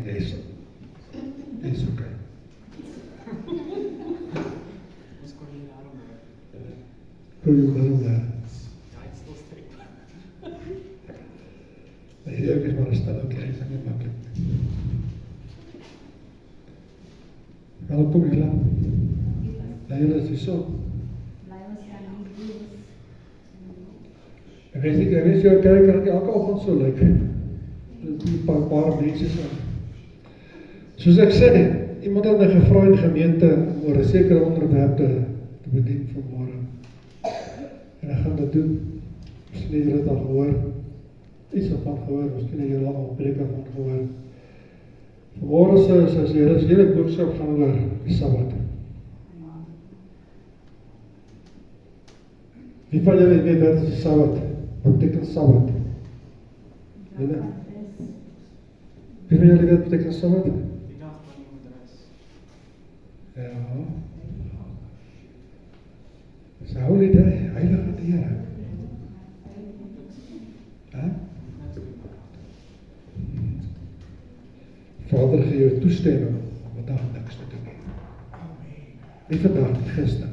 Dis oké. Kon jy daarom daar? Hierdie ook is maar 'n stil, oké, dit is nie maklik. Welkom julle. Julle is hier so. Ek weet jou kerk kan nie elke oggend so lyk. Dit is 'n paar mense so. Soos ek sê, iemand het my gevra in die gemeente om oor 'n sekere onderwerp te bedien vanmôre. En ek gaan dit doen. Miskien het julle dit al gehoor. Iets van gehoor, miskien het julle al preke van gehoor. Vanmôre is hele boodskap gaan oor die Sabbat. Wie van julle weet wat is die Sabbat? Wat beteken Sabbat? Julle? Wie van julle weet wat beteken Sabbat? Die dag van die moederhuis. Ja. Dis 'n holy day, heilige Here. Vader, gee jou toestemming om vandag niks te doen. Nie vandag, nie gister.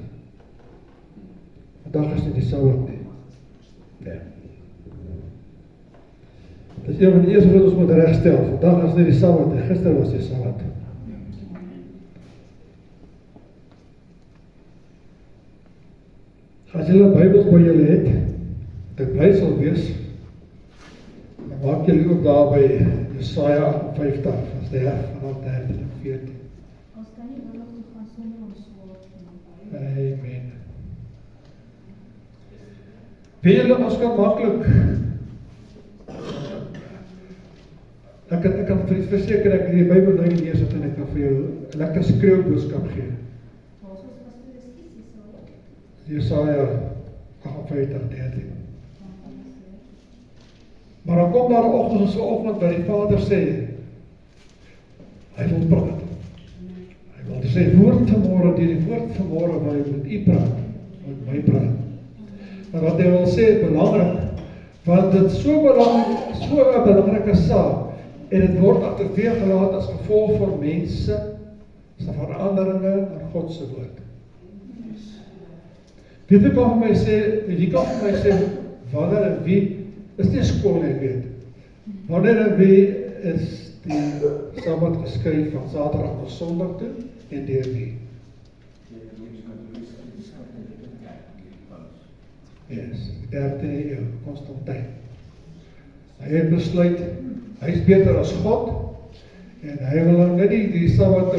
Vandag is nie die Sabbat nie. Nee. Dit is een van die eerste wat ons moet regstel. Vandag is nie die Sabbat nie, gister was die Sabbat. As julle Bybels by julle het, dit bly sal wees, dan maak julle ook daar by Jesaja 58, vers 13 en 14. Ons kan nie oorlog toe gaan sonder ons woord nie. Amen. Weet julle, ons kan maklik, ek kan verseker, ek die Bybel nou nie lees het, en ek kan vir jou 'n lekker skreeuboodskap gee. Jesaja 58, 13. Maar dan kom daar 'n oggend so oggend waar die Vader sê, hy wil praat. Hy wil sê woord vanmôre, die woord vanmôre waar hy met u praat, met my praat. Maar wat hy wil sê is belangrik, want dit is so belangrik, so 'n belangrike saak, en dit word agterweeg gelaat as gevolg van mense, se veranderinge in God se woord. Wie kan vir my sê, wanneer en wie, is nie skool nie, ek weet. Wanneer en wie is die Sabbat geskryf van Saterdag tot Sondag toe, en deur wie? Yes, die 13e eeu, Constantijn. Hy het besluit, hy is beter as God, en hy wil nou nie die Sabbat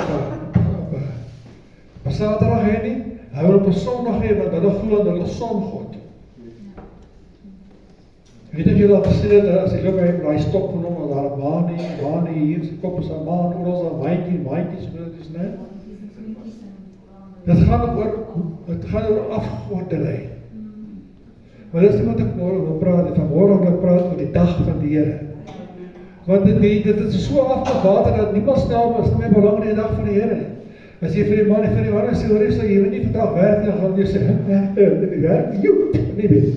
op Saterdag hê nie, hy wil op 'n Sondag hê, want hulle glo dat hulle songod. Weet ek julle al gesê het, as ek loop by hom, hy stop van hom, daar 'n maan hier, sy kop is 'n maan, oor ons 'n maantjies, so dit is net. Dit gaan oor afgoderry. Maar dis nie wat ek môre wil praat, vanmôre wil ek praat oor die dag van die Here. Want dit is so afgewater, dat niemand stel, is nie meer belang in die dag van die Here nie. As jy vir die man sê, hoor jy, jy moet nie vandag werk nie, dan gaan jy sê, die werk, nie weet.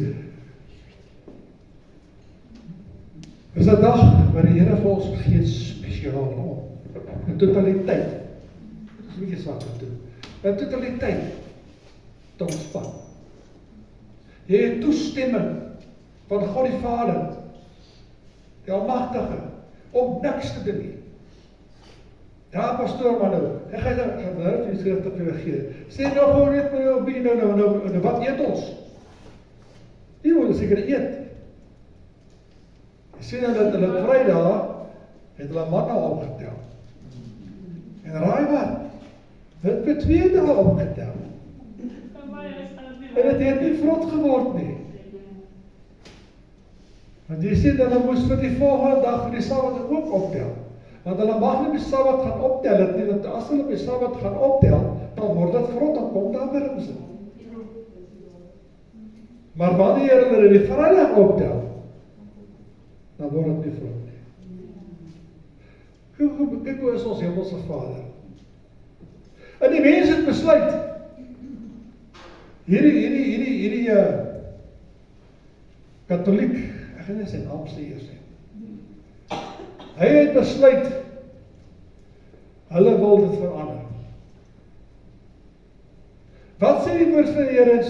Is 'n dag waar die Here vir ons gee spesiaal om, in totaliteit, dit is nie jy saak te doen, in totaliteit, te ontspan. Jy het toestemming van God die Vader, die Almagtige, om niks te doen nie. Ja, pastoor, maar nou, ek gaan nou die skrifte vir jou gee. Sê nou gewoon net met jou, nou, wat eet ons? Die moet seker eet. Jy sê nou dat hulle Vrydag, het hulle manna opgetel. En raai wat? Het vir 2 dae opgetel. En het het nie vrot geword nie. Want jy sê dat hulle moes vir die volgende dag vir die Sabbat ook optel. Want hulle mag nie die Sabbat gaan optel het nie, want as hulle die Sabbat gaan optel, dan word dit vrot, dan kom daar weer in. Maar wanneer hulle die Vrydag optel, dan word dit nie vrot nie. Kyk hoe is ons Hemelse Vader. En die mense het besluit, hierdie katholiek, ek gaan nie sy naam sê eers nie. Hy het besluit, Hulle wil dit verander. Wat sê die woord van die Here in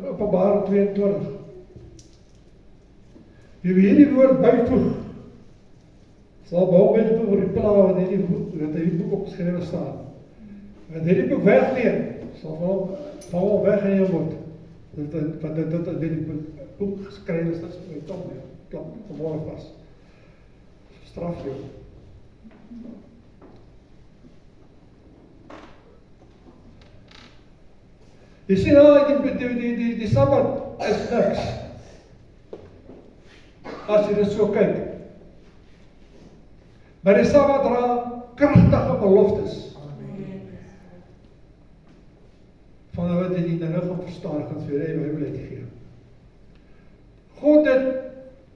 Openbaring 22? Wie hierdie woord byvoeg, sal behoog byvoeg oor die pla wat hierdie boek opgeskrewe staan. Wat hierdie boek wegneem, sal van hom weggeneem word. Want dit die boek geskryf is, dat is my tong, klap, vermoorde was. Straf jou. Jy sien die Sabbat is niks. As jy dit so kyk. Maar die Sabbat dra kragtige beloftes. Van wat jy nou gaan verstaan, gaan vir jy Bybel uitgee. God het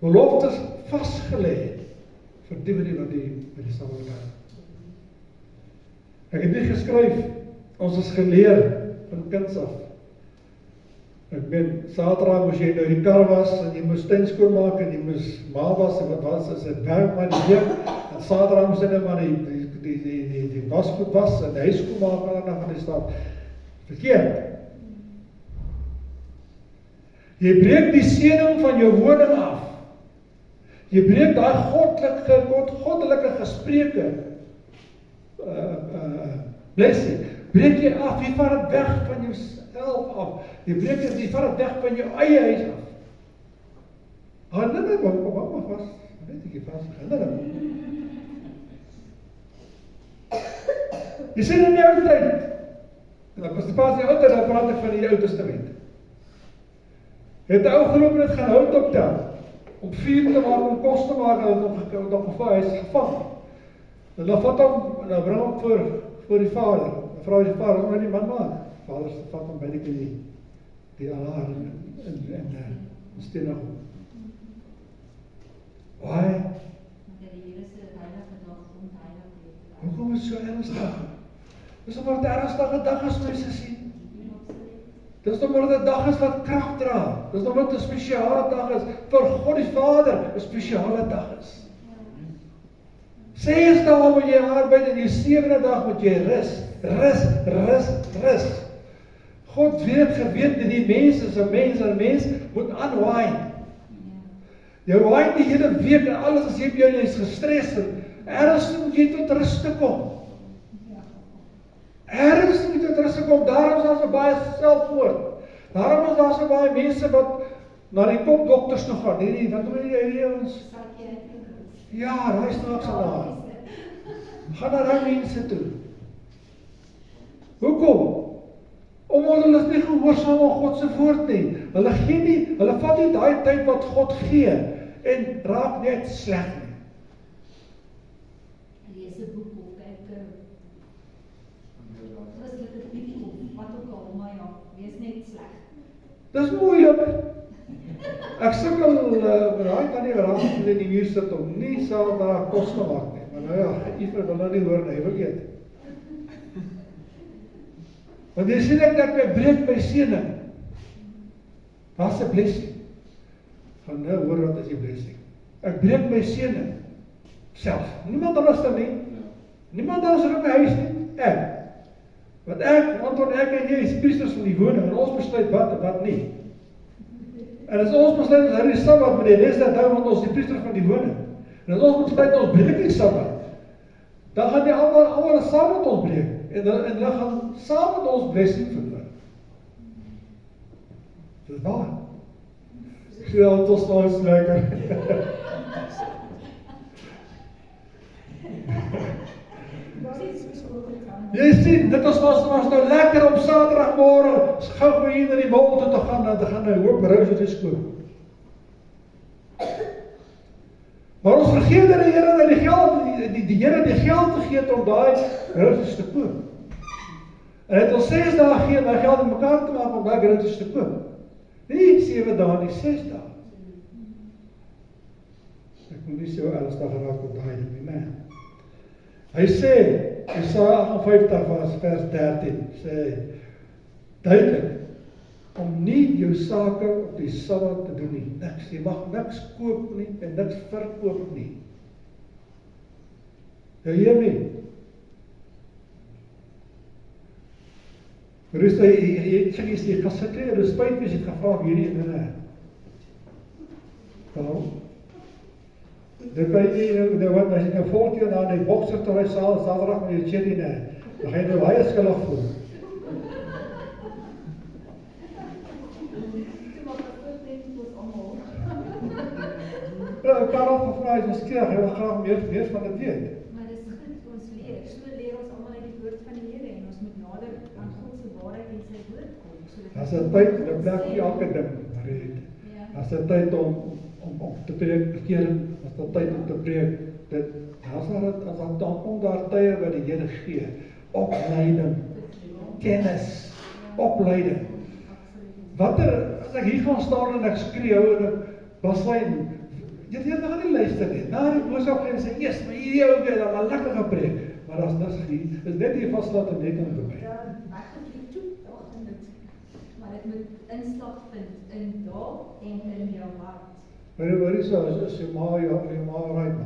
beloftes vasgelê vir die wat die Sabbat kan. Ek het nie geskryf, ons is geleer van kinds af. Ek Saterdag moes jy nou die kar was, en jy moes tuin skoonmaak, en jy moes ma was, en wat was, as het werk maar die week, en Saterdag moes jy nou maar die wasgoed was, en die huis skoonmaak, en dan van die stad. Verkeerd. Jy breek die seëning van jou woning af. Jy breek daai goddelike gespreke, blessing, breek jy af, jy vat het weg van jouself af, jy vat het weg van jou eie huis af. Herinner my, mama was, weet ek vas, herinner my. Jy sien in die oude tyd, en dan was die pas die oude tyd, dan praat ek van die Ou Testament. Het die ou geloop en het gaan hout optel, om vuur te maak, om kos te maak, en het nog gevang, hy is gevang. En dan vat hom, en dan bring hom voor die vader. Dan vraag die vader, wat die man maak? Vader vat hom by die alaar en steenig hom. Why? Hoekom is so ernstig? Dis omdat het ernstige dag is, mense sien. Dis omdat het 'n dag is wat krag dra. Dis omdat het 'n spesiale dag is. Vir God die Vader 'n spesiale dag is. 6 dae moet jy arbeid en die 7de dag moet jy rus. God weet geweet dat die mens is 'n mens moet unwind. Jy wind die hele week en alles as jy is gestres en ergens moet jy tot rus te kom. Ergens moet jy tot rus te kom, daarom is daar so baie selfmoord. Daarom is daar so baie mense wat na die kopdokters toe gaan. Nee, wat doen die ons? Ja, daar is nog daar. Gaan na die mense toe. Hoekom? Omdat hulle is nie gehoorsaam aan God se woord nie. Hulle vat nie daai tyd wat God gee en raak net sleg nie. Lees 'n boek of kyk Christelike video of wat ook al, maar ja, wees net sleg. Dis moeilik. Ek sukkel raai tannie raak in die muur sit om nie self daar kos te maak nie. Maar nou ja, Iever wil nou nie hoor nie, wil eet. Want jy sien ek dat my breek my seëning. Wat 'n blessing. Gaan nou hoor wat is die blessing. Ek breek my seëning self. Niemand anders dan nie. Niemand anders in my huis nie. Ek. Want ek en jy is priesters van die woning en ons besluit wat en wat nie. En as ons besluit ons hou die Sabbat met die res dat hou want ons die priester van die woning. En as ons besluit ons breek die Sabbat, dan gaan die almal saam met ons breek. En hulle gaan saam met ons blessing verloor. Dis waar. Ja, dit is nou so lekker. Jy sien, dit was nou lekker op Saterdagmôre, gou hier na die mall toe te gaan, dan te gaan 'n hoop rous uit die skool. Maar ons vergeet dat die Here die geld, die Here die geld gegee om daai rous te koop. En hy het ons 6 dae gegee om daai geld in mekaar te maak om daai rous te koop. Nie 7 dae nie, 6 dae. Ek moet nie so ernstig raak op daai ding nie. Hy sê, Jesaja 58 vers 13, sê duidelik, om nie jou sake op die Sabbat te doen nie. Niks, jy mag niks koop nie en niks verkoop nie. Jy hoor nie. Rus, jy gaan sit en jy spyt wees, jy het gevra of hierdie ene. Hallo? Dit kan jy wat, as jy nou volgende keer na die bokser toe hy saterdag met die cherry dan ga jy nou baie skuldig voel. Karel gevra is geskreeg, hy wil graag meer van dit weet. Maar dis goed, ons leer. So leer ons almal uit die woord van die Here en ons moet nader aan God se waarheid en sy woord kom. As dit tyd, dan plek vir elke ding, Mariet. Ja. As dit tyd om te preek, verkeering, as dit tyd om te preek, as dan kom daar tye wat die Here gee, opleiding, kennis, opleiding. As ek hier gaan staan en ek skreeu en ek baswyn, jy gaan nie luister nie. Na die boodskap gaan sê, "Yes, maar hierdie ou weer dan 'n lekker gepreek." Maar as dis net hier vaslaat en net om by. Ja, ek het toe tog en dit, maar dit moet inslag vind in daar en in jou hart. Maar is jy maar right maar. My ma.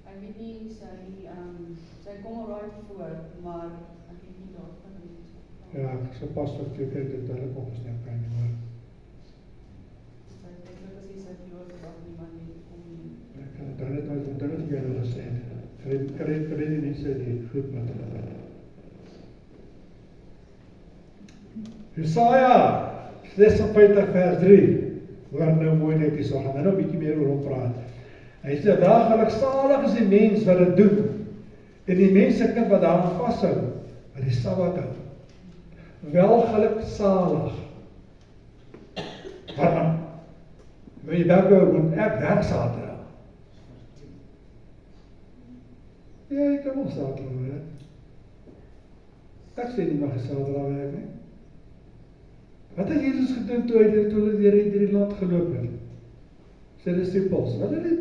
Ek weet nie, sy kom al right voor, maar ek weet nie daarvan nie. Ja, ek so pas op jy kyk dit hulle volgens nie kan nie, maar ek kan dan net jy hulle sê. Kry die mense die goed met hulle. Jesaja 56 vers 3. Hoor nou mooi net hierso, gaan nou 'n bietjie meer oor hom praat. Hy sê, "Welgeluksalig is die mens wat dit doen, en die mensekind wat daaraan vashou, wat die Sabbat hou. Welgeluksalig." Waarom? Wil jy moet ek werk Saterdag? Ja, ek kan wel Saterdag werk. Ek sê nie mag Saterdag werk nie. Wat het Jesus gedoen toe hy deur die land geloop het? Sy disippels, wat het hy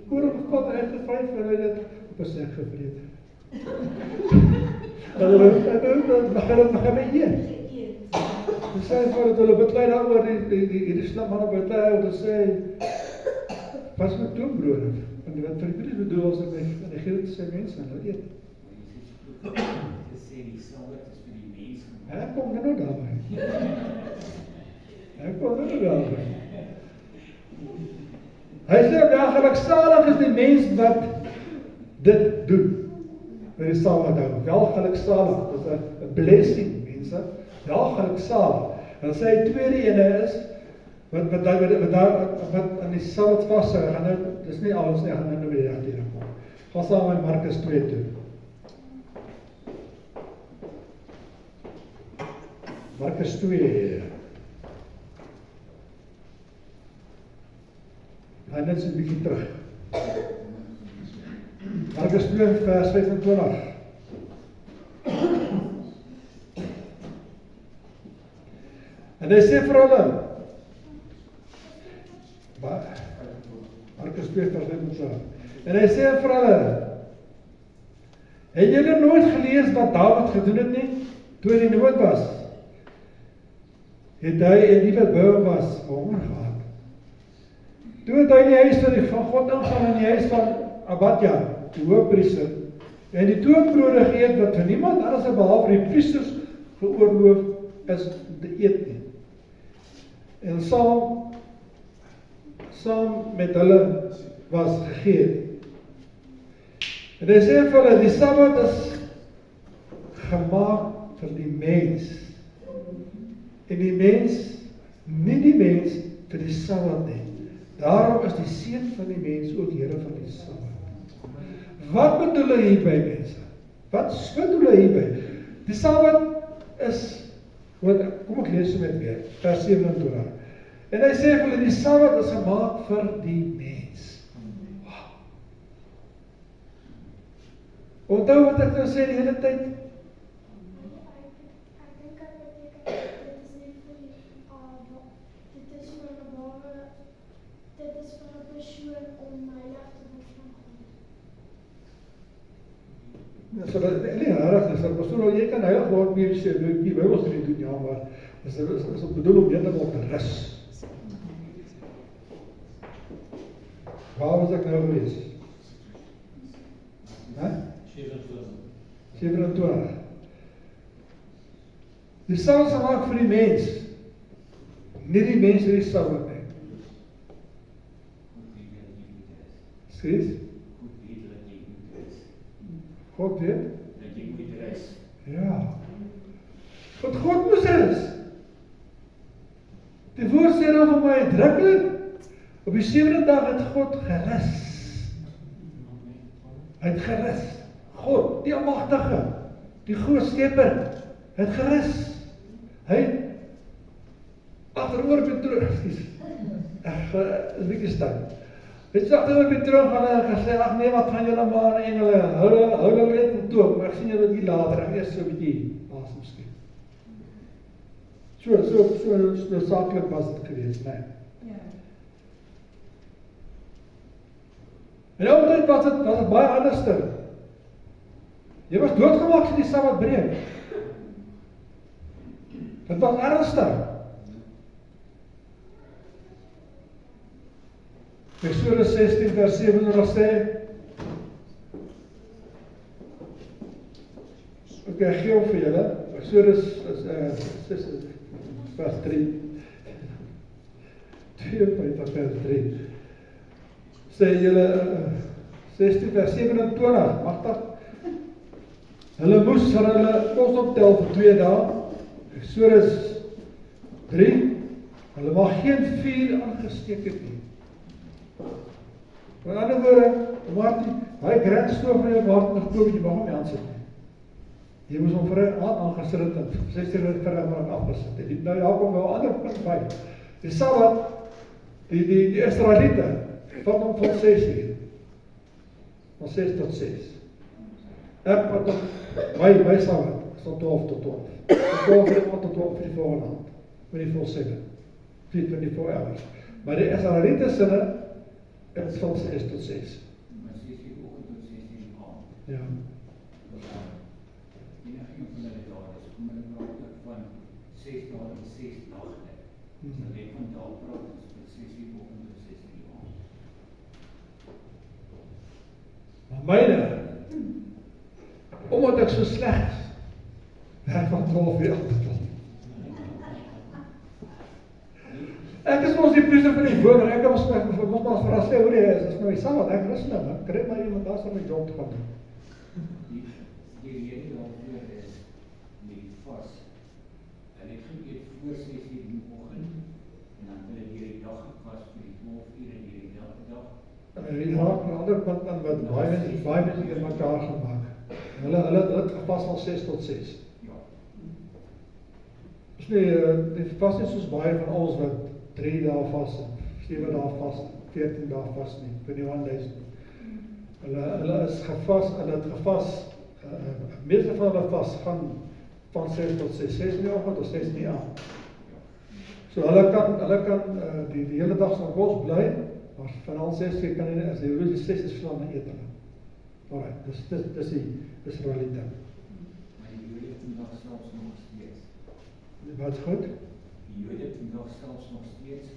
koor op pad uitgevryf en hy dit op 'n sek gevreet. Hulle begin eet. Dis sê voordat hulle beklei daaroor die slim man op beklei om te sê pas met toonbrood. En wat vir die bedoel as hy gee dit sy mense en hulle eet. Gesê die Sabbat is vir die mens. Hy kom nou daarby. Hy sê, welgeluksalig is die mens wat dit doen. Vir die Sabbat hou. Welgeluksalig, dit is 'n blessing, mense. Welgeluksalig. En sê hy tweede ene is, wat aan die Sabbat vashou, dis nie alles nie, gaan nou by die regte kom. Gaan saam met Markus 2 toe. Markus 2. Gaan net so 'n bietjie terug. Markus 2 vers 25. En hy sê vir hulle, Markus 2 vers 25. En hy sê vir hulle, het julle nooit gelees wat Dawid gedoen het nie, toe hy in nood was? Het hy 'n liewe boom was, honger gehad. Toe het hy in die huis van God ingaan in die huis van Abadja, die hoofpriester, en die toonbrode geëet wat vir niemand anders behalwe die priesters geoorloof is te eet nie. En saam met hulle was gegee. En hy sê vir hulle, die Sabbat is gemaak vir die mens. En die mens, nie die mens vir die Sabbat nie. Daarom is die seun van die mens ook Here van die Sabbat. Wat bedoel hy hierby, mense? Wat bedoel hy hierby? Die Sabbat is, kom ek lees met weer, vers 27. En hy sê vir hulle, die Sabbat is gemaak vir die mens. Wow. Onthou wat ek nou sê die hele tyd? So dat nie rarig is, dat jy kan heilig word nie sê, die Bybelstudie doen, ja, maar is bedoel om heeltemal te rus. Waar was ek nou gewees? 27 27. Die saal sal maak vir die mens, nie die mens vir die saal nie. Sies? God weet? Ja. Want God moes rus. Die woord sê dan vir my uitdruklik, op die 7de dag het God gerus. Hy het gerus. God, die almagtige, die groot skepper, het gerus. Hy het agteroor op die troon, is bietjie stuk. Hy het agteroor op die troon gaan en gesê, ag nee, wat van julle maar engele, hou hulle net in toom, maar ek sien julle bietjie later, ek eers so bietjie asem skep. So saaklik was dit gewees, nee. Ja. En altyd was dit baie anderster. Jy was doodgemaak as die Sabbat breek. Dit was ernstig. Eksodus 16 vers 27 sê, ek gee op vir julle, Eksodus vers 3, 52 vers 3, sê julle, 16 vers 27, magtig, hulle moes vir hulle kos optel vir 2 dae, Eksodus 3, hulle mag geen vuur aangesteek het nie. Met ander woorde, hy grensstoof in jou water nog koop, jy mag hom nie aansit nie. Jy moes hom vir 'n aand aangesit en 16 uur vir hom afgesit het. Nou daar kom wel 'n ander punt by. Die Sabbat, die Israeliete, vat hom van 6 uur. Van 6 tot 6. Ek wat op my Sabbat, is van 12 tot 12. Van 12 uur tot 12 vir die volgende aand. Met die vol 7. 24 hours. Maar die Israeliete sinne, is van 6 tot 6. Maar 6 uur oggend tot 6 uur aand. Ja. Enige van hulle daar is, kom hulle praat van 6 dae en 6 nagte. So net van daar praat ons van 6 uur oggend tot 6 uur aand. Maar myne, omdat ek so sleg is, werk van 12 uur tot 12. Ek is ons die priester van die woning, ek was maar verras sê, hoe die is my Sabbat, ek rus nou, ek kry maar iemand daar om my job te gaan doen. Die rede daarvoor is die vas. Hulle het geëet voor 6 uur in die oggend en dan hulle hierdie dag gevas vir die 12 uur in hierdie dag. Die raak aan die ander kant aan wat baie mense in mekaar gemaak. Hulle het gepas van 6 tot 6. Ja. Dus die vas is soos baie van ons wat 3 dae vas, 7 dae vas, 14 dae vas nie, vir die one-days nie. Hulle is gevas, hulle het gevas, meeste van hulle vas gaan van 6 tot 6, 6 in die oggend tot 6 in die aand. So hulle kan die hele dag sal kos bly, maar vanaf 6 kan jy, as jy wil die 6 is slaan en eet hulle. Alright, dis realiteit. Maar die Jode vandag selfs nog steeds. Wat is goed? Die Jode vandag selfs nog steeds,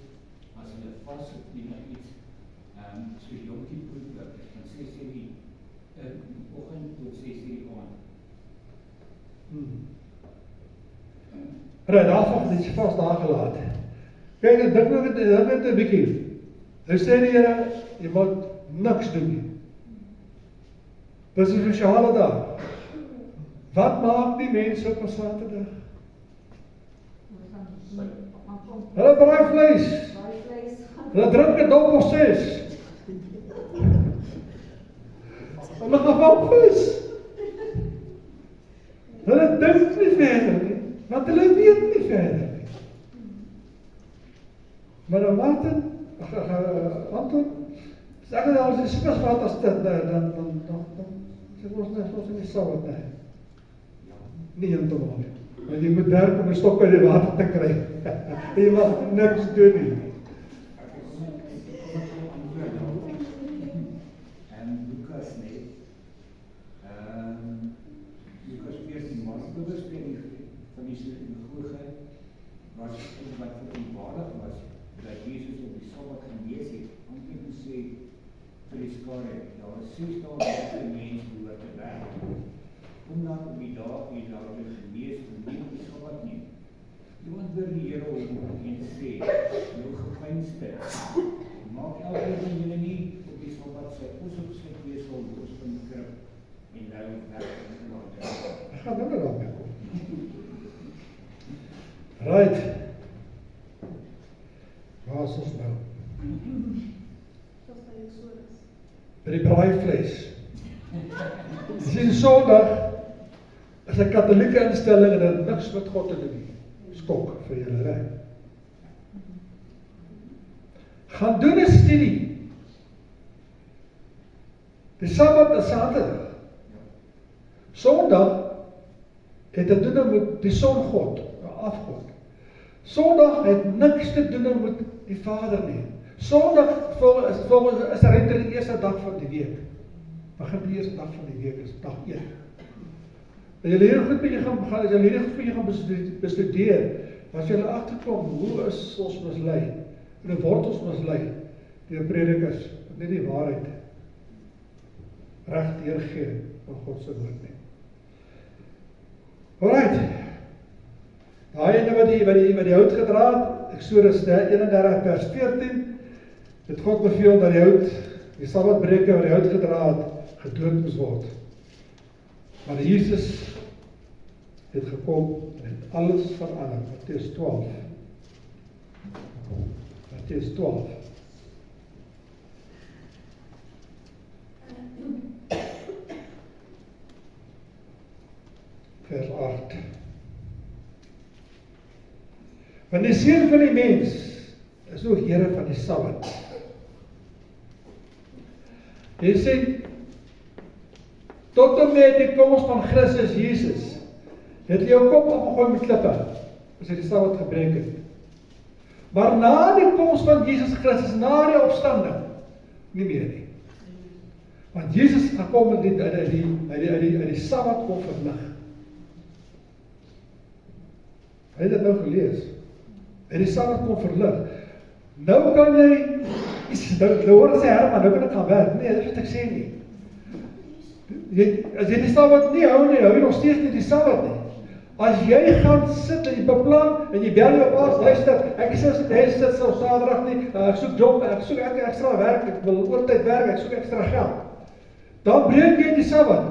as hulle vas op iets, so Yom Kippur is van 6 uur in die oggend tot 6 uur die aand. Daarvan het jy vast daar gelaat. Kijk, dink net 'n bietjie. Hy sê die Here, jy moet niks doen nie. Dis 'n spesiale dag. Wat maak die mense op 'n Saterdag? Hulle braai vleis. Hulle drink 'n dop of 6. Hulle gaan vang vis. Hulle dink nie verder nie, want hulle weet nie verder nie. Maar dan Martin, Anton, sê dat als die spes wat as dit, dan sê ons in die Sabbat, nee. Nie heeltemal nie. Want jy moet werk om 'n stok by die water te kry. Jy mag niks doen nie. En Lukas net, Lukas 14, maar die bewustwording van die sinagoge was wat openbaarlik was, dat Jesus op die Sabbat genees het, om te sê vir die skare, daar is 6 dae wat die mens behoort te werk. kom dan op die dag, jy daar jou genees, nie op die Sabbat nie. Jy antwoord die Here om en sê, jou gepynste, maak elke van julle nie op die Sabbat sy oes op sy weesel los van die krib, en daar ook werk in orde. Ek gaan nou daarmee kom. Right. Waar is ons nou? By die braaivleis. Jy sien, Sondag is 'n katholieke instelling en dit niks met God te doen nie. Skok vir julle reg. Gaan doen 'n studie. Die Sabbat is Saterdag. Sondag het te doen met die songod, 'n afgod. Sondag het niks te doen met die Vader nie. Sondag is renter die eerste dag van die week. Begin die eerste dag van die week is dag 1. As jy hierdie goed met jy gaan bestudeer, as jy agterkom, hoe is ons mislei? En hoe word ons mislei? Deur predikers, wat net die waarheid reg deurgee van God se woord nie. Alright. Daai ene wat die hout gedra het, Eksodus 31 vers 14, het God beveel dat die hout, die Sabbatbreker wat die hout gedra het, gedood moes word. Maar Jesus het gekom en het alles verander. Matteus 12. Matteus 12. Vers 8. Want die Seun van die mens is ook Here van die Sabbat. Jy sê, tot en met die koms van Christus Jesus, het jy jou kop opgegooi met klippe, as hy die Sabbat gebreek het. Maar na die koms van Jesus Christus, na die opstanding, nie meer nie. Want Jesus het gekom en die Sabbat kom verlig. Hy het dit nou gelees. En die Sabbat kom verlig. Nou kan jy, nou hoor sy Herman, nou kan ek gaan werk. Nee, dit is wat ek sê nie. As jy die Sabbat nie hou nie, hou jy nog steeds nie die Sabbat nie. As jy gaan sit en jy beplan, en jy bel jou op luister, ek sit so Saterdag nie, ek soek job, ek soek ekstra werk, ek wil oortyd werk, ek soek ekstra geld. Dan breek jy die Sabbat.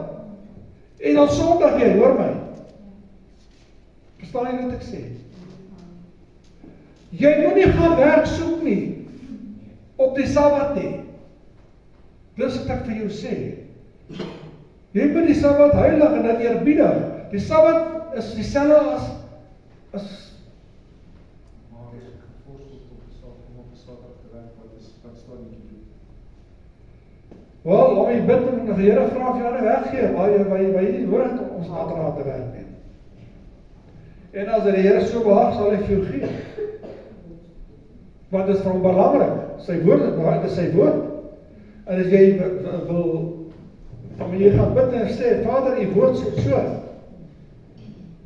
En dan Sondag jy, hoor my. Verstaan jy wat ek sê? Jy moet nie gaan werk soek nie, op die Sabbat nie. Dis wat ek vir jou sê. Jy moet die Sabbat heilig en dat eerbiedig. Die Sabbat is dieselfde as maar is ek geforstel om op die Sabbat te werk, wat staan nie doen? Wel, laat my bid en die Here vra of jy aan die weg gee, waar jy nie nodig het om ons Saterdag te werk nie. En as die Here so behaag, sal hy vir jou gee. Want dit is vir hom belangrik, sy woord, dit is sy woord. En as jy wil, dan jy gaan bid en sê, Vader, die woord sê so.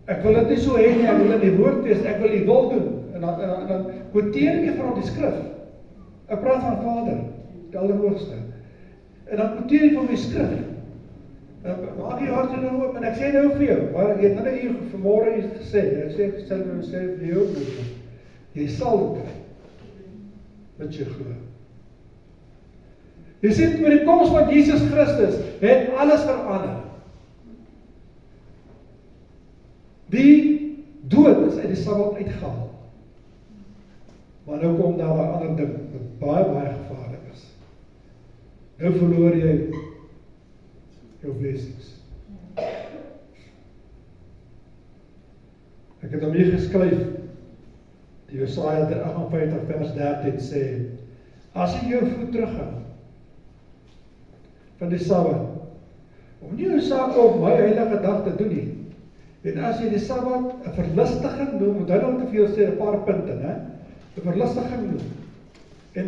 Ek wil dit nie so hê nie, ek wil in die woord wees, ek wil die wil doen. En dan quoteer ek van die skrif. Ek praat van Vader, die Allerhoogste. En dan quoteer ek van die skrif. Maak jy hart nou oop, en ek sê nou vir jou, maar ek het nou hier vanmorgen iets gesê, ek sê vir jou, jy sal dit kry, met jy glo. Jy sê, met die koms van Jesus Christus, het alles verander. Die dood is uit die Sabbat uitgehaal. Maar nou kom daar 'n ander ding, wat baie gevaarlik is. Nou verloor jy jou blessings. Ek het hom hier geskryf, Jesaja 58 vers 13 sê, as jy jou voet terughou van die Sabbat, om nie jou saak op my heilige dag te doen nie, en as jy die Sabbat 'n verlustiging noem, moet hy nog te veel sê, 'n paar punte, né? 'n verlustiging noem, en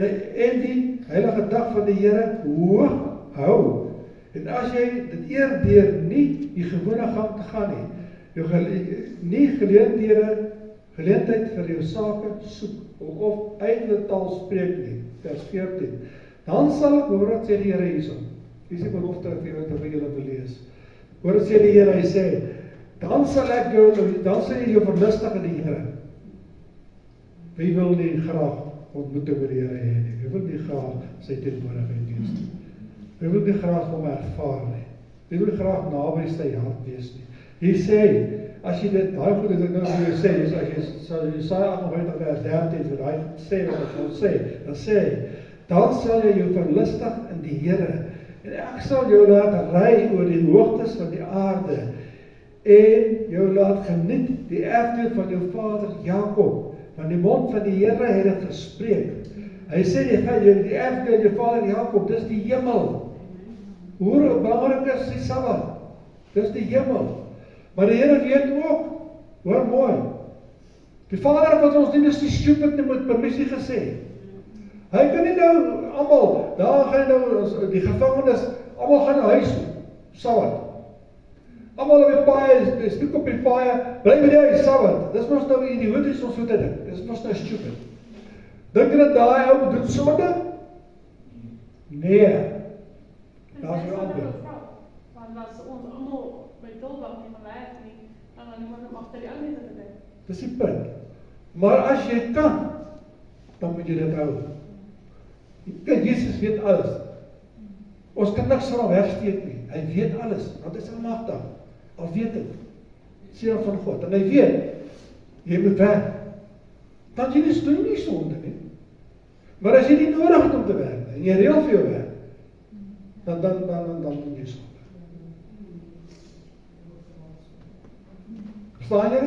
die heilige dag van die Here hoog hou, en as jy dit eer deur nie die gewone gang te gaan nie, jou nie geleentheid vir jou sake soek, of ydelle taal spreek nie, vers 14, dan sal ek hoor wat sê die Here hierson, hier is die belofte vir julle te lees, Hoor wat sê die Here, hy sê, dan sal jy jou verlustig in die Here. Wie wil nie graag ontmoeting met die Here hê nie? Wie wil nie graag sy teenwoordigheid wees nie? Wie wil nie graag hom ervaar nie? Wie wil graag naby sy hart wees nie? Hier sê, as jy dit, daai goed wat ek nou vir jou sê, is as jy sal Jesaja 58 vers 13 vir daai sê wat ek wil sê, dan sê, dan sal jy jou verlustig in die Here, en ek sal jou laat ry oor die hoogtes van die aarde, en jou laat geniet die erfdeel van jou vader Jakob, van die mond van die Here het dit gespreek. Hy sê, die erfdeel jou vader Jakob, dis die hemel. Hoe belangrik is die Sabbat? Dis die hemel. Maar die Here weet ook, hoor mooi, die Vader wat ons dien is die stupid nie met permissie gesê. Hy kan nie nou, almal, daar gaan nou, die gevangenes, almal gaan na huis toe, Sabbat. Almal op die paie, stuk op die paie, bly by die huis, Sabbat. Dis mos nou idioties ons voete ding, dis mos nou stupid. Dink jy dat daai ou doen sonde? Nee. Daar is jou antwoord. Want as ons allemaal by Tolbach nie gaan werk nie, dan gaan niemand om agter die ou mense te dink. Dis die punt. Maar as jy kan, dan moet jy dit hou. Kijk, Jesus weet alles. Ons kan niks van hom wegsteek nie. Hy weet alles, want hy is almagtig. Al weet het. Seun van God. En hy weet, jy moet werk. Dan jy doen nie sonde nie. Maar as jy nie nodig het om te werk, en jy reël vir jou werk, dan doen jy sonde. Verstaan jy?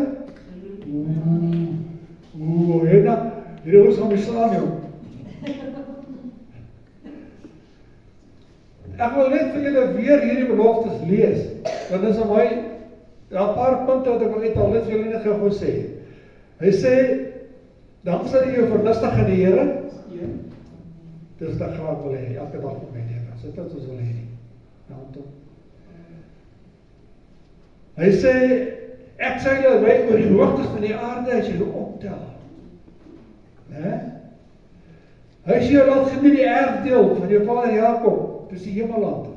Hierdie ons gaan my slaan jou. Ek wil net vir julle weer hierdie beloftes lees, want dis aan my, daar 'n paar punte wat ek wil net al net vir julle net gou sê. Hy sê, dan sal jy jou verlustig in die Here. Dis dat graag wil hê, elke dag op my lewe. Dit wat ons wil hê nie. Hy sê, ek sê julle ry oor die hoogtes van die aarde as jy optel. Hy sê jou laat geniet die erfdeel van jou vader Jakob, dis die hemelland.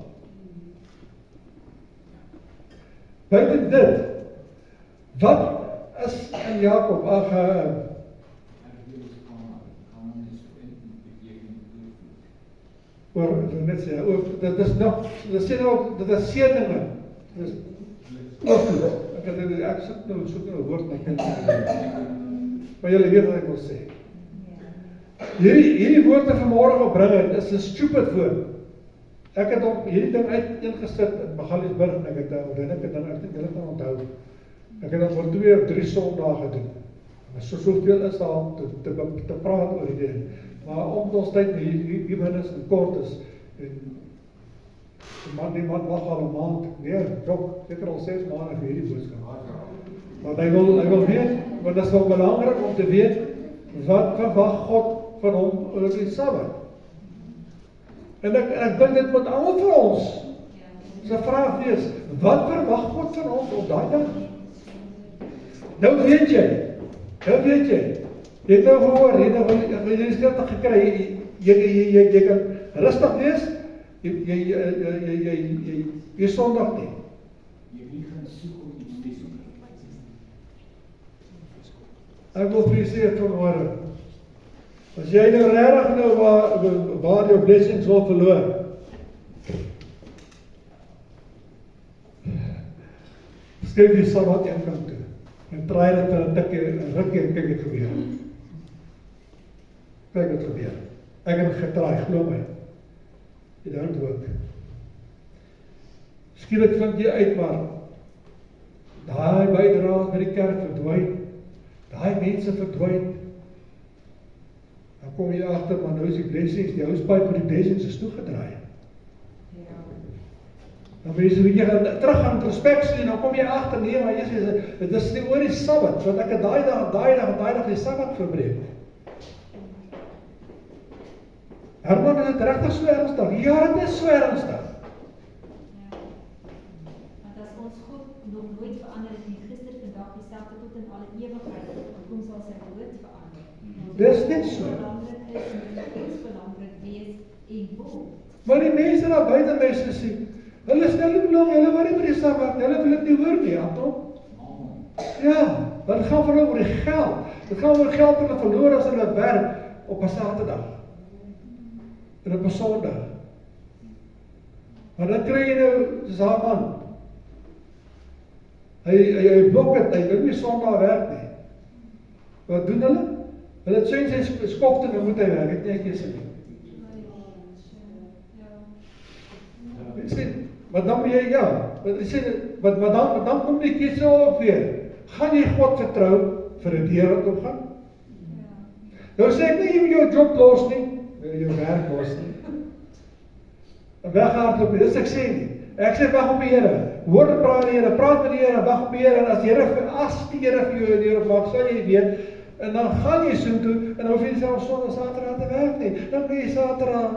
Buiten dit, wat is in Jakob, net sê, dit sê nou, dit is seëninge, dit is oorvloed, ek soek nou een woord, maar julle weet wat ek wil sê. Hierdie woord wat vanmorgen opbring, is 'n stupid woord. Ek het op hierdie ding uiteengesit in Magaliesburg, en ek het julle kan onthou, ek het dat voor 2 of 3 sondae gedoen. Soveel is daar te praat oor die ding. Maar omdat ons tyd hier binne in kort is, en die man wag al 'n maand, seker al 6 maande vir hierdie boodskap. Want hy wil weet, want dit is wel belangrik om te weet, wat verwag God van hom oor die Sabbat. En ek dink dit moet almal vir ons se vraag wees, wat verwag God van ons op daai dag? Nou weet jy, jy het nou gehoor, jy het die skrifte gekry, jy kan rustig wees, jy sondig nie. Jy nie gaan soek om iets te soek. Ek wil vir jy sê vanmorgen, as jy nou regtig nou waar jou blessings wil verloor, skryf die Sabbat een kant toe, en draai dit vir 'n tikkie, 'n rukkie, en kyk wat gebeur. Kyk wat gebeur. Ek het getraai, glo my. Jy don't work. Skielik vind jy uit, maar daai bydraes by die kerk verdwyn, daai mense verdwyn, dan kom jy agter, maar nou is die blessings, die housepipe met die blessings is toegedraai. Dan mense weet jy gaan terug aan introspeksie, en dan kom jy agter, nee, maar Jesus, dit is nie oor die Sabbat, want ek het daai dag die Sabbat verbreek. Herman, is dit regtig so ernstig? Ja, dit is so ernstig. Want as ons God nog nooit verander het nie, gister, vandag, dieselfde tot in alle ewigheid, kom sal sy woord verander. Dis net so. Belangrik is, en ons belangrik wees en word. Maar die mense daar buiten mense sê, Hulle stel nie belang, hulle worry met die Sabbat, hulle wil dit nie hoor nie, Anton. Ja, dit gaan vir hulle oor die geld. Dit gaan oor geld wat hulle verloor as hulle werk op 'n Saterdag. En op 'n Sondag. Maar dan kry jy nou, soos haar man. Hy blok het, hy wil nie Sondag werk nie. Wat doen hulle? Hulle het sy skofte, dan moet hy werk, het nie ek keuse nie. Hy sê, wat dan moet jy, ja, wat dan kom die keuse op weer. Gaan jy God vertrou vir 'n deur wat opgaan? Nou sê ek nie, jy moet jou job los nie, jou werk los nie. En weghardloop nie, dis ek sê nie. Ek sê wag op die Here. Hoor en praat die Here, praat met die Here, wag op die Here, en as die Here vir jou 'n deur oopmaak, sal jy weet, en dan gaan jy soontoe, en dan hoef jy self Sondag, Saterdag te werk nie. Dan kan jy Saterdag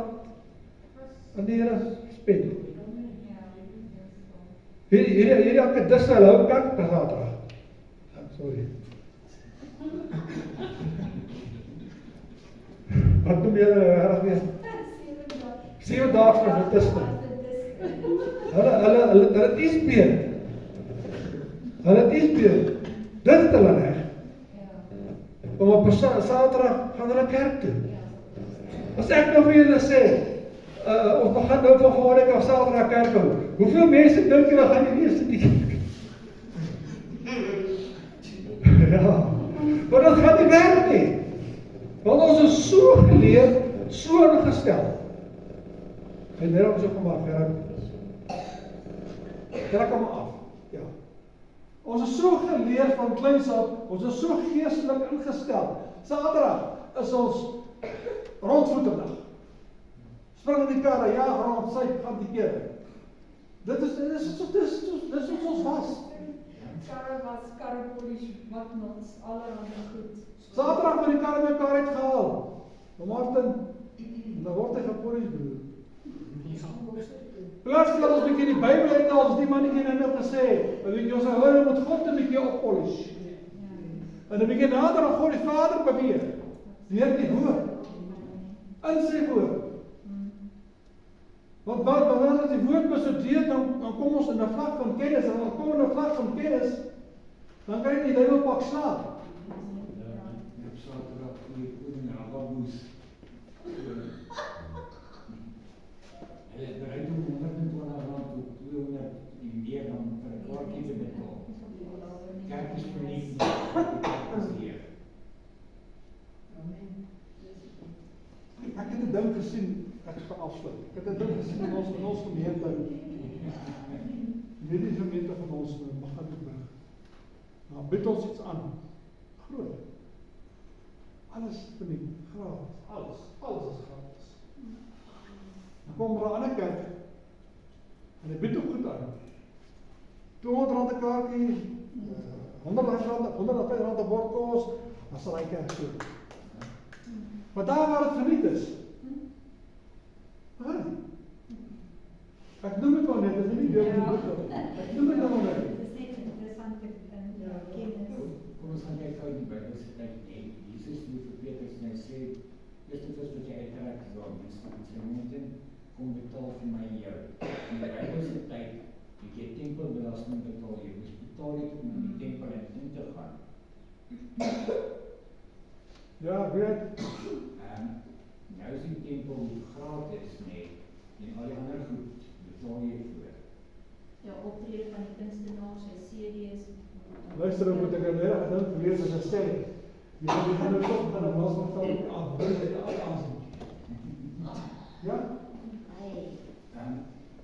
aan die Here spend. Hierdie elke disse hou kan per Saterdag. Sorry. Wat doen julle reg weer? 7 dae vir Adventiste. Hulle het iets beet. Dit het hulle reg. Om op Saterdag gaan hulle kerk toe. As ek nou vir julle sê, of we gaan nou van volgende week af Saterdag kerk hou, hoeveel mense dink julle gaan die eerste die kerk? Ja, maar dat gaat nie werk nie. Want ons is so geleerd, so ingestel. En daarom so gemaak, Gerard kom af. Ja. Ons is so geleerd van kleins af, ons is so geestelik ingestel. Saterdag is ons rondvoeterdag. Spring in die karre, ja, rond, sy, gaan die kere. Dit is ons was. Karre was, karrepolies, watnots, allerhande goed. Saterdag word die karre mekaar uitgehaal. Martin, dan word hy gepolies broer. Plaas vir ons bietjie die Bybel uit, ons die mannetjie nou gesê, ons hoor moet God 'n bietjie oppolish. En 'n bietjie nader aan God die Vader beweeg. Deur die woord. In sy woord. Want wanneer ons die woord bestudeer, dan kom ons in 'n vlak van kennis, en dan kom in 'n vlak van kennis, dan kry jy die duiwel pak slaap. Op Saterdag die koning Agaboes. Hulle bereid om 120 rand tot 200 en meer dan vir 'n kaartjie te betaal. Kerk is verniet, Ek het 'n ding gesien, ek gaan afsluit. Ek het 'n ding gesien in ons gemeente. Hierdie gemeente van ons in Magaliesberg. Nou bied ons iets aan. Groot. Alles verniet, gratis. Alles is gratis. Dan kom er 'n ander kerk en hy bied ook goed aan. 200 rand 'n kaartjie, 150 rand 'n bord kos, dan sal hy kerk toe. Maar daar waar het verniet is. Ek noem het maar net, dit is nie deur die boek. Ek noem het nou maar net. Dit is net interessant kennis. Kom ons gaan kyk gou die Bybel se tyd nie. Jesus moet vir Petrus en hy sê, eerste vers wat jy uittrek is waar mense van sy mond in, kom betaal vir my en jou. In die Bybel se tyd, het jy tempelbelasting betaal, jy moes betaal het om in die tempel in te gaan. Ja, ek weet. Nou is die tempel gratis, nee, en al die ander goed betaal jy voor. Ja, optrede van die kunstenaars, sy series. Luister, moet ek nou reg dink gelees as 'n sê. Jy gaan nou toch gaan 'n wasmachtel aansien. Ja?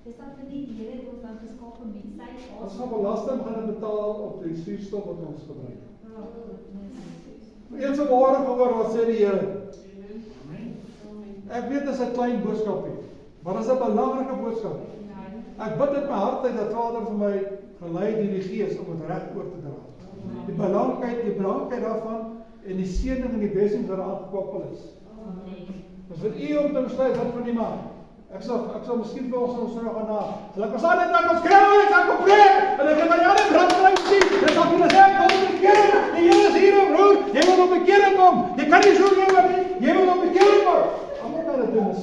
Dis dan vir die Here het ons dan geskaap om met sy Ons gaan belasting gaan betaal op die suurstof wat ons gebruik. Eens vanmôre gehoor wat sê die Here. Ek weet dit is 'n klein boodskapie, maar dit is 'n belangrike boodskap. Ek bid dit my hart uit dat Vader vir my gelei deur die Gees om dit reg oor te dra. Die belangrikheid daarvan en die seëning en die blessings wat daaraan gekoppel is. Dis vir u om te besluit wat van die maak. Ek sal miskien vir ons nou gaan na. Laat ons aan dit ons skreeu, ek sal kom preek. En ek het my ander brandkruis sien. Dit sal vir sê kom die kerk. Die Here is hier, broer. Jy moet op die kerk kom. Jy kan nie so lewe nie. Jy moet op die kerk kom. Almal kan dit doen.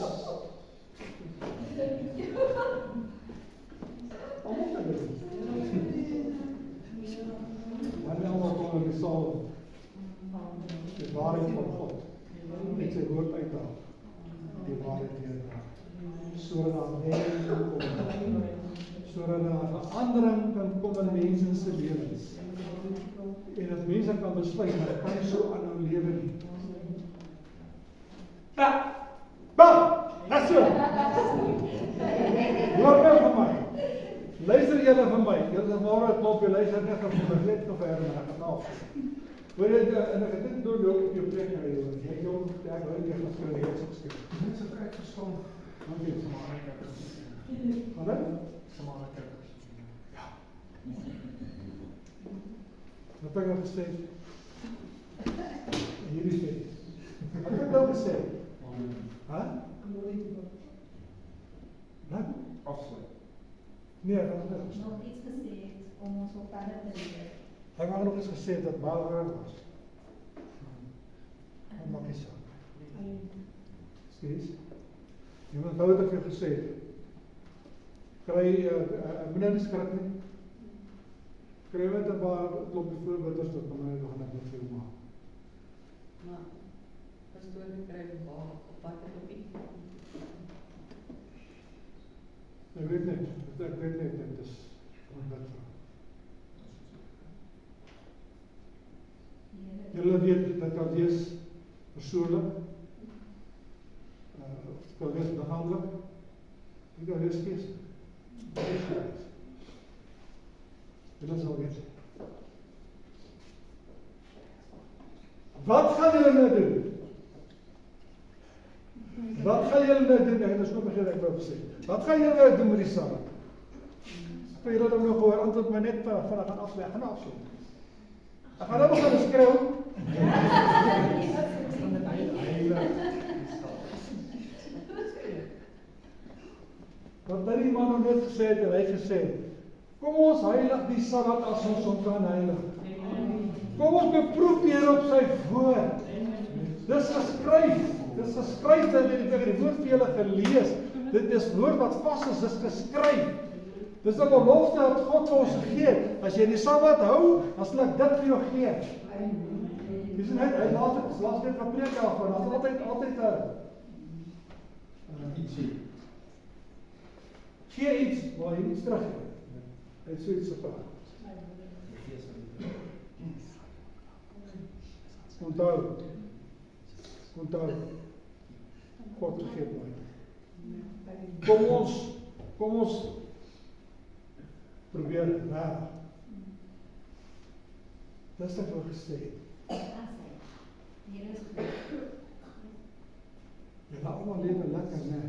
die waarheid van God. Met sy woord uithaal. Die waarheid weerdra. Sodat daar redding kan kom. Sodat daar verandering kan kom in mense se lewens. En dat mense kan besluit, maar ek kan nie so aanhou lewe nie. Ja! Bam! That's so! Hoor nou van my. Luister julle van my. Julle is maar 'n klopie, luister net of jy net nog verder na gaan af. Hoor jy, en ek het dit door op jou plek nou, jy jong, ek hoor jy gaan skryf, jy het geskryf. Dit is reg verstaan. Dankie. Samara Kerkers. Wat dan? Samara Kerkers. Ja. Wat heb ik nou gesê? Hierdie sê. Wat heb ek nou gesê? Huh? Wat? Afsluit. Nee, ek het nog Nog iets gesê om ons op verder te leer. Ek het nog eens gesê dat baie groot was. Wat maak nie saak. Steeds. Jy moet nou wat ek jou gesê het. Kry, moenie nie skrik nie. Kry met 'n paar klompie voorbidders tot by my, dan gaan ek dit vir jou maak. Maar, pastoor kry waar, op wat ek op iets. Ek weet net, dit is onbid vir. Julle weet, dit kan wees persoonlik, dit kan wees behandelik, dit kan wees geestelik. Julle sal weet. Wat gaan julle nou doen? Wat gaan julle nou doen? Ek het so begin ek wou sê. Wat gaan julle nou doen met die saak? Ek wil julle dan nog hoor, antwoord my net vanaf gaan afsluit. Ek gaan afsluit. Ek gaan nou begin skryf. Wat die man nou net gesê het, hy gesê, kom ons heilig die Sabbat as ons hom kan heilig. Kom ons beproef die Here op sy woord. Dis geskryf, dat ek die woord vir julle gelees. Dit is woord wat vas is, dis geskryf. Dis 'n belofte wat God vir ons gegee het. As jy die Sabbat hou, dan sal ek dit vir jou gee. Dis net hy laat net gepreek daarvan. Daar's altyd ietsie. Gee iets waar jy iets teruggee. Hy het so iets gevra. Onthou, God vergeet nooit. Kom ons probeer reg. Dis wat ek gesê het. Hier is goed. Jy laat almal lewe lekker, né?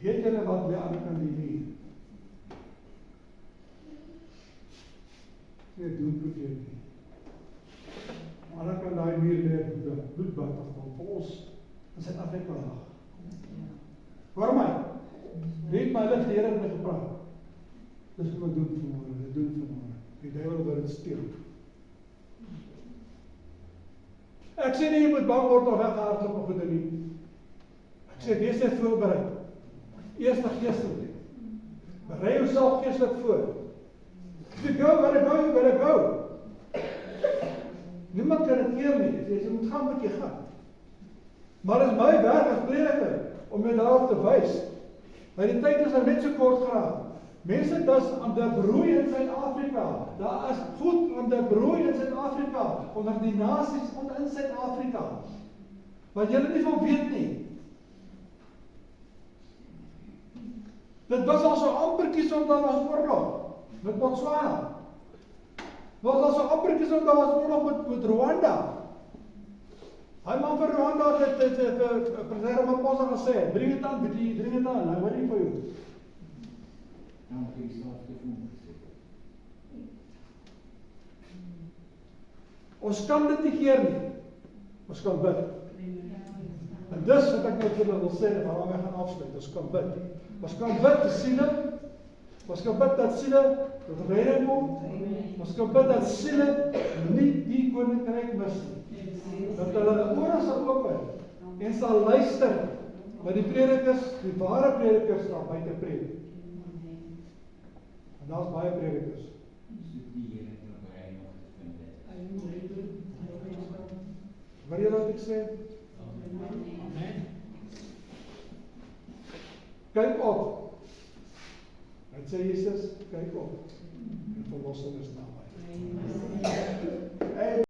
Weet julle wat lê aan die kant die muur? Nee, doen probeer nie. Maar dan kan daai muur lê bloedbad af vir ons in Suid-Afrika lag. Hoor my. Weet my lig die Here het my gepraat. Dis wat doen vanmôre, dit doen vanmôre. Die duiwel wil dit steel. Ek sê nie jy moet bang word of weghardloop of goed nie. Ek sê wees net voorberei. Eerste geestelik. Berei jouself geestelik voor. If you go, you better go. Niemand kan dit keer nie. Jy moet gaan wat jy gaan. Maar dit is my werk as prediker om jou daarop te wys. Maar die tyd is nou net so kort geraak. Mense, dis aan die broei in Suid-Afrika. Daar is goed aan die broei in Suid-Afrika, onder die nasies in Suid-Afrika. Wat julle nie van weet nie. Dit was al so ampertjies omdat daar was oorlog met Botswana. Was al so ampertjies omdat daar was oorlog met Rwanda. Hy man vir Rwanda het president Ramaphosa gesê, bring it on, I'm waiting for you. Dan moet jy self te voel sê. Ons kan dit nie keer nie. Ons kan bid. En dis wat ek nou vir julle wil sê, waarom ek gaan afsluit. Ons kan bid. Ons kan bid te siele. Ons kan bid dat siele tot redding kom. Ons kan bid dat siele nie die koninkryk mis nie. Dat hulle ore sal open en sal luister wat die predikers, die ware predikers daar buite preek. En daar's baie predikers. soek die Here terwyl hy nog te vind is. Maar jy wat ek sê, kyk op. Wat sê Jesus? Kyk op. En verlossing is naby.